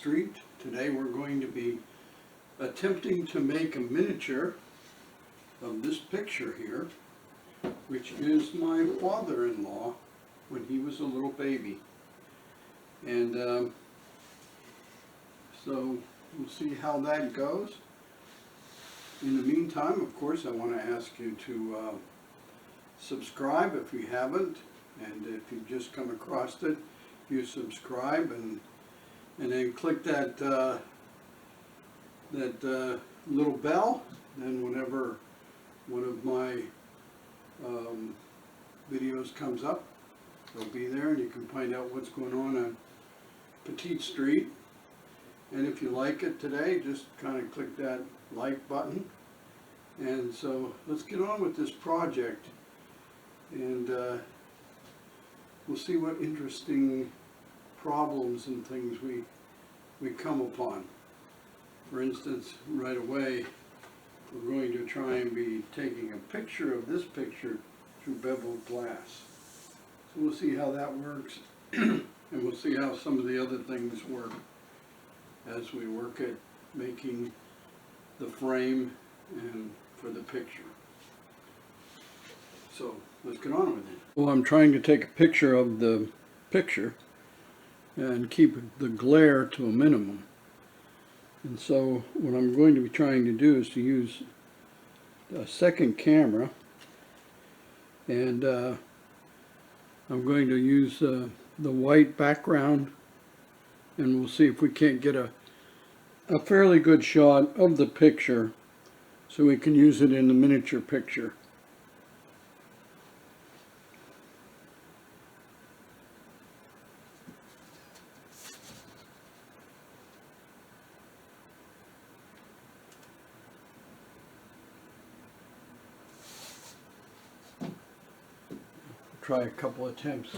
Street. Today we're going to be attempting to make a miniature of this picture here, which is my father-in-law when he was a little baby. And so we'll see how that goes. In the meantime, of course, I want to ask you to subscribe if you haven't, and if you've just come across it, you subscribe and then click that little bell. Then whenever one of my videos comes up, it'll be there, and you can find out what's going on Petite Street. And if you like it today, just kind of click that like button. And so let's get on with this project, and we'll see what interesting problems and things we come upon. For instance, right away, we're going to try and be taking a picture of this picture through beveled glass. So we'll see how that works, and we'll see how some of the other things work as we work at making the frame and for the picture. So let's get on with it. Well, I'm trying to take a picture of the picture and keep the glare to a minimum. And so what I'm going to be trying to do is to use a second camera, and I'm going to use the white background, and we'll see if we can't get a fairly good shot of the picture so we can use it in the miniature picture. Try a couple attempts.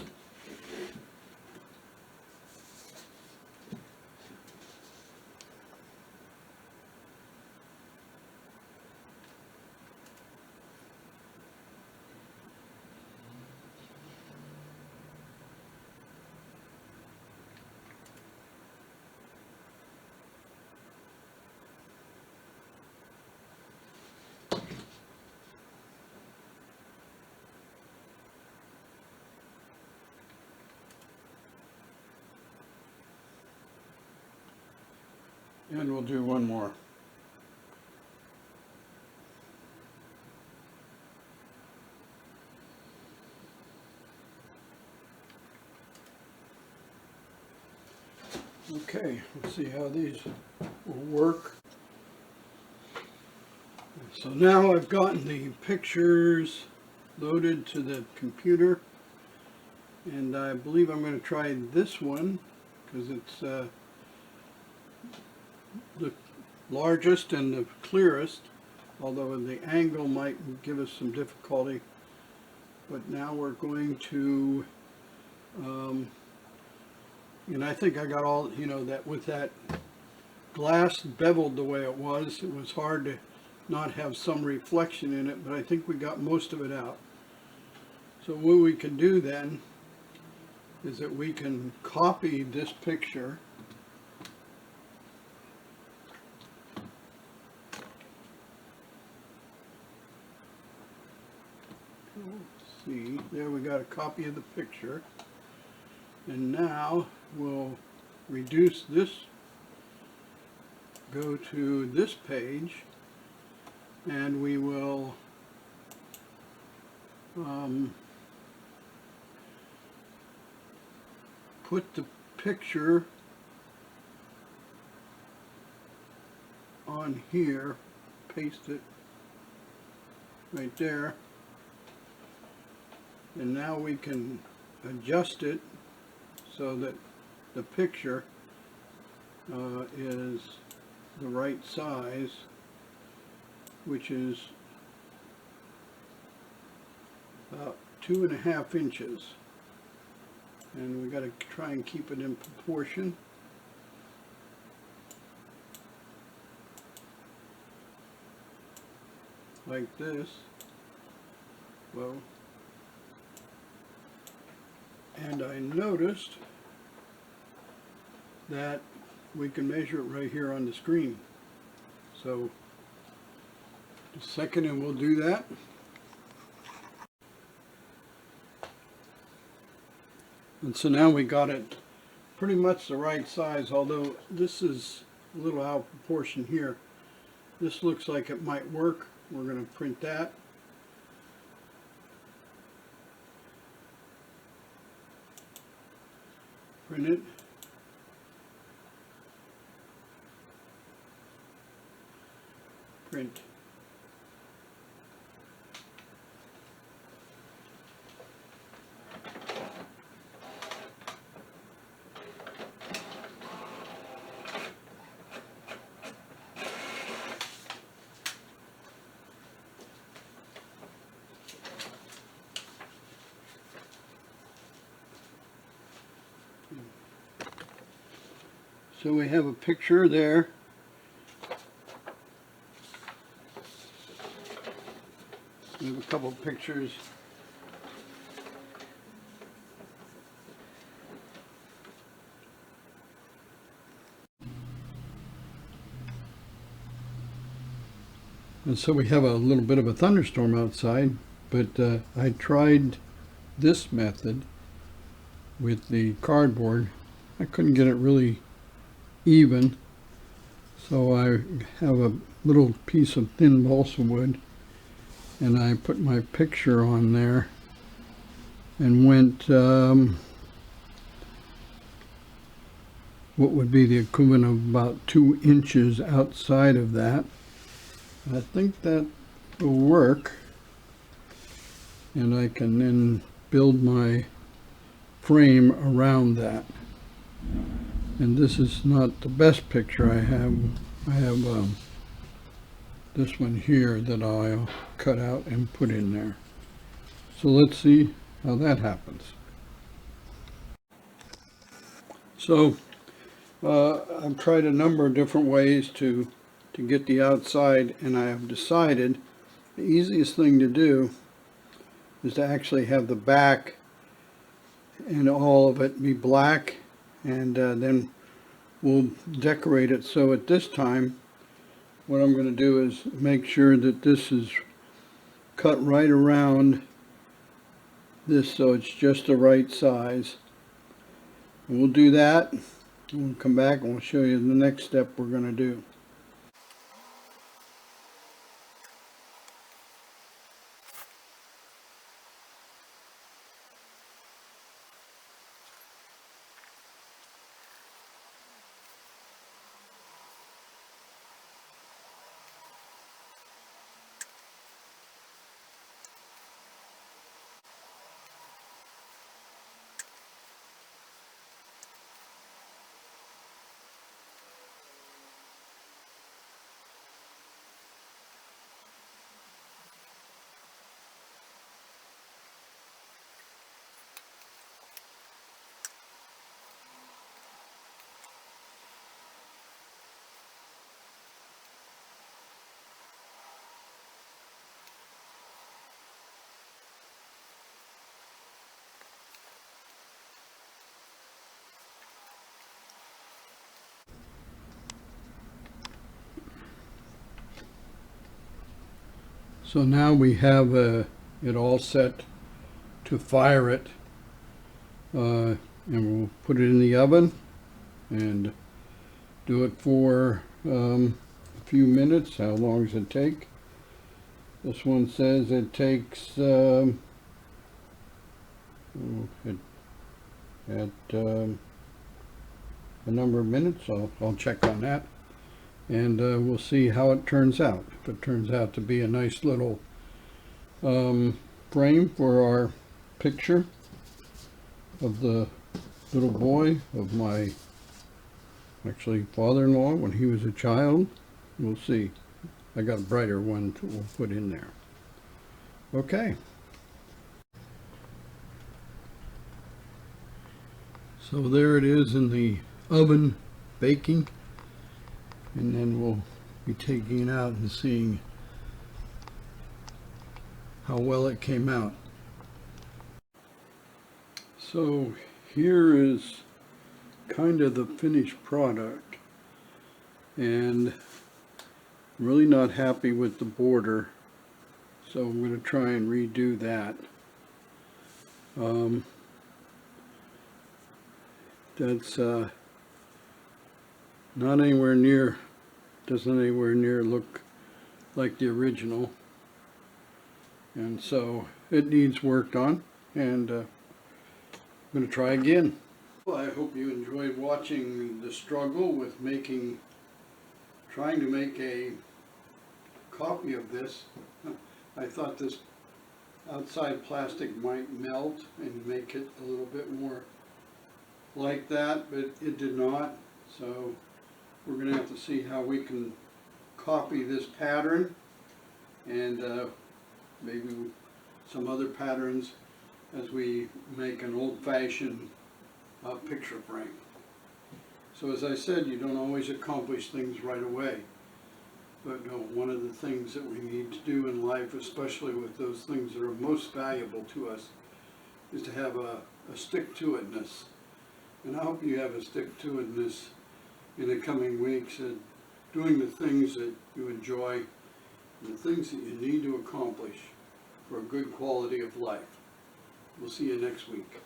And we'll do one more. Okay, let's see how these will work. So now I've gotten the pictures loaded to the computer, and I believe I'm going to try this one because it's the largest and the clearest, although the angle might give us some difficulty. But now we're going to, and I think I got all, that with that glass beveled the way it was hard to not have some reflection in it, but I think we got most of it out. So what we can do then is that we can copy this picture . See, there we got a copy of the picture, and now we'll reduce this, go to this page, and we will put the picture on here, paste it right there. And now we can adjust it so that the picture is the right size, which is about 2.5 inches. And we got to try and keep it in proportion. Like this. Well, and I noticed that we can measure it right here on the screen. So just a second and we'll do that. And so now we got it pretty much the right size, although this is a little out of proportion here. This looks like it might work. We're going to print that. Print it. Print. So we have a picture there. We have a couple of pictures. And so we have a little bit of a thunderstorm outside, but I tried this method with the cardboard. I couldn't get it really even, so I have a little piece of thin balsa wood and I put my picture on there and went what would be the equivalent of about 2 inches outside of that. I think that will work, and I can then build my frame around that. And this is not the best picture I have. I have this one here that I'll cut out and put in there. So let's see how that happens. So I've tried a number of different ways to get the outside, and I have decided the easiest thing to do is to actually have the back and all of it be black, and then we'll decorate it. So at this time, what I'm going to do is make sure that this is cut right around this so it's just the right size. And we'll do that. We'll come back and we'll show you the next step we're going to do. So now we have it all set to fire it, and we'll put it in the oven and do it for a few minutes. How long does it take? This one says it takes a number of minutes. I'll check on that. And we'll see how it turns out. If it turns out to be a nice little frame for our picture of the little boy of my actually father-in-law when he was a child, we'll see. I got a brighter one we'll put in there. Okay. So there it is in the oven baking. And then we'll be taking it out and seeing how well it came out. So here is kind of the finished product. and I'm really not happy with the border, so I'm going to try and redo that. That's not anywhere near, doesn't anywhere near look like the original, and so it needs worked on, and I'm going to try again. Well, I hope you enjoyed watching the struggle with trying to make a copy of this. I thought this outside plastic might melt and make it a little bit more like that, but it did not. So we're going to have to see how we can copy this pattern and maybe some other patterns as we make an old-fashioned picture frame. So as I said, you don't always accomplish things right away. But no, one of the things that we need to do in life, especially with those things that are most valuable to us, is to have a stick-to-itness. And I hope you have a stick-to-itness in the coming weeks at doing the things that you enjoy and the things that you need to accomplish for a good quality of life. We'll see you next week.